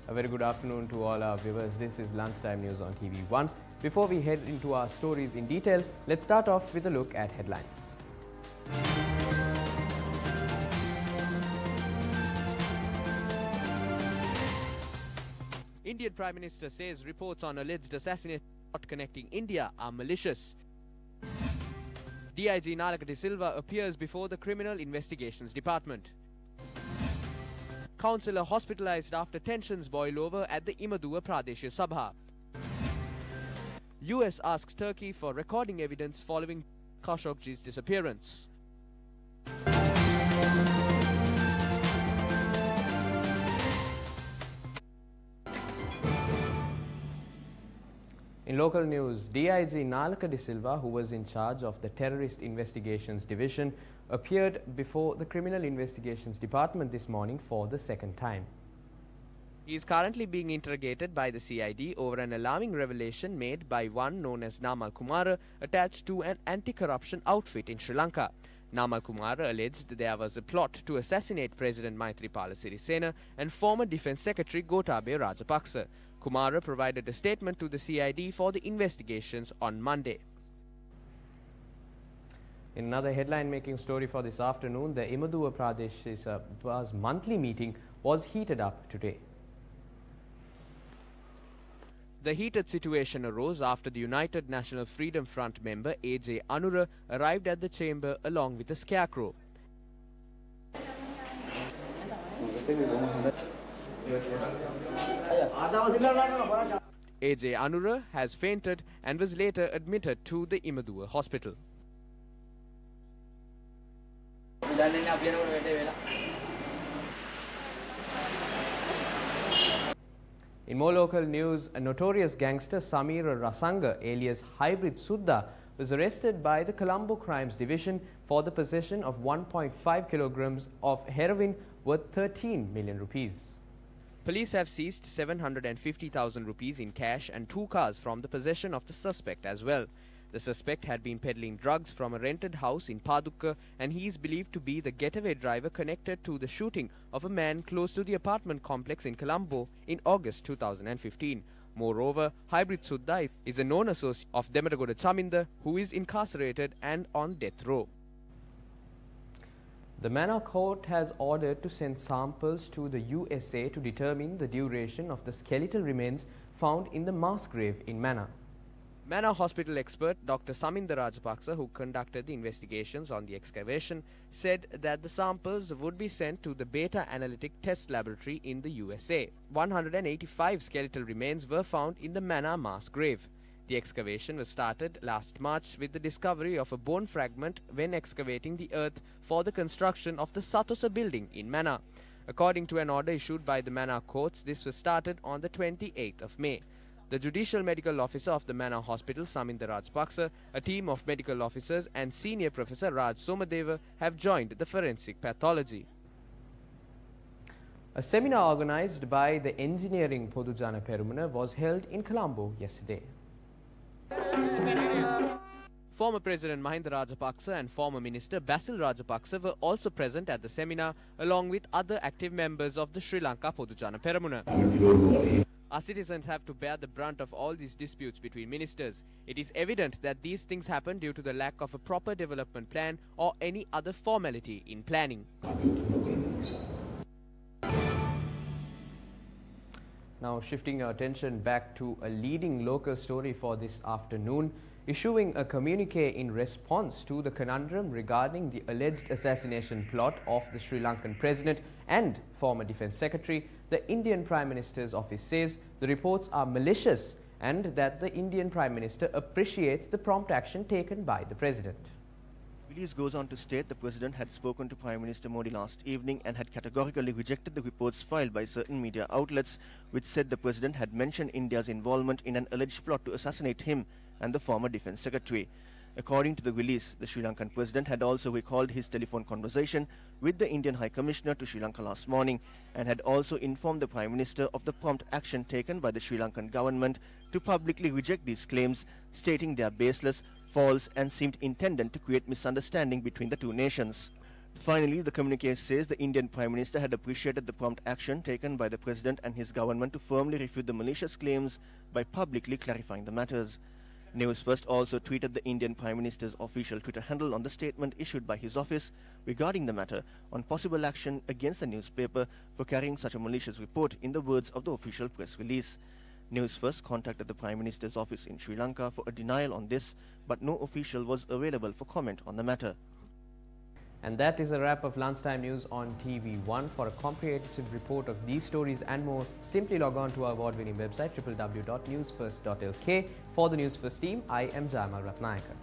A very good afternoon to all our viewers. This is Lunchtime News on TV1. Before we head into our stories in detail, let's start off with a look at headlines. Indian Prime Minister says reports on alleged assassination plot connecting India are malicious. DIG Nalaka de Silva appears before the Criminal Investigations Department. Councillor hospitalized after tensions boil over at the Imadua Pradeshya Sabha. US asks Turkey for recording evidence following Khashoggi's disappearance. In local news, DIG Nalaka de Silva, who was in charge of the Terrorist Investigations Division, appeared before the Criminal Investigations Department this morning for the second time. He is currently being interrogated by the CID over an alarming revelation made by one known as Namal Kumara attached to an anti-corruption outfit in Sri Lanka. Namal Kumara alleged there was a plot to assassinate President Maithripala Sirisena and former Defence Secretary Gotabaya Rajapaksa. Kumara provided a statement to the CID for the investigations on Monday. In another headline-making story for this afternoon, the Imadua Pradeshya Sabha's monthly meeting was heated up today. The heated situation arose after the United National Freedom Front member A.J. Anura arrived at the chamber along with a scarecrow. A.J. Anura has fainted and was later admitted to the Imadua hospital. In more local news, a notorious gangster Samira Rasanga, alias Hybrid Sudha, was arrested by the Colombo Crimes Division for the possession of 1.5 kilograms of heroin worth 13 million rupees. Police have seized 750,000 rupees in cash and 2 cars from the possession of the suspect as well. The suspect had been peddling drugs from a rented house in Padukka, and he is believed to be the getaway driver connected to the shooting of a man close to the apartment complex in Colombo in August 2015. Moreover, Hybrid Sudha is a known associate of Dematagoda Chaminda, who is incarcerated and on death row. The Manor Court has ordered to send samples to the USA to determine the duration of the skeletal remains found in the mass grave in Manor. Manor Hospital expert Dr. Saminda Rajapaksa, who conducted the investigations on the excavation, said that the samples would be sent to the Beta Analytic Test Laboratory in the USA. 185 skeletal remains were found in the Manor mass grave. The excavation was started last March with the discovery of a bone fragment when excavating the earth for the construction of the Satosa building in Manor. According to an order issued by the Manor courts, this was started on the 28th of May. The Judicial Medical Officer of the Manor Hospital, Saminda Rajapaksa, a team of medical officers and Senior Professor Raj Somadeva have joined the forensic pathology. A seminar organized by the Engineering Podujana Perumana was held in Colombo yesterday. Former President Mahinda Rajapaksa and former Minister Basil Rajapaksa were also present at the seminar along with other active members of the Sri Lanka Podujana Peramuna. Our citizens have to bear the brunt of all these disputes between ministers. It is evident that these things happen due to the lack of a proper development plan or any other formality in planning. Now shifting our attention back to a leading local story for this afternoon, issuing a communique in response to the conundrum regarding the alleged assassination plot of the Sri Lankan President and former Defence Secretary, the Indian Prime Minister's office says the reports are malicious and that the Indian Prime Minister appreciates the prompt action taken by the President. Release goes on to state the President had spoken to Prime Minister Modi last evening and had categorically rejected the reports filed by certain media outlets which said the President had mentioned India's involvement in an alleged plot to assassinate him and the former Defence Secretary. According to the release, the Sri Lankan President had also recalled his telephone conversation with the Indian High Commissioner to Sri Lanka last morning and had also informed the Prime Minister of the prompt action taken by the Sri Lankan government to publicly reject these claims, stating they are baseless, false and seemed intended to create misunderstanding between the two nations. Finally, the communique says the Indian Prime Minister had appreciated the prompt action taken by the President and his government to firmly refute the malicious claims by publicly clarifying the matters. Newsfirst also tweeted the Indian Prime Minister's official Twitter handle on the statement issued by his office regarding the matter on possible action against the newspaper for carrying such a malicious report, in the words of the official press release. Newsfirst contacted the Prime Minister's office in Sri Lanka for a denial on this, but no official was available for comment on the matter. And that is a wrap of Lunchtime News on TV1. For a comprehensive report of these stories and more, simply log on to our award-winning website www.newsfirst.lk. For the Newsfirst team, I am Jayamal Ratnayaka.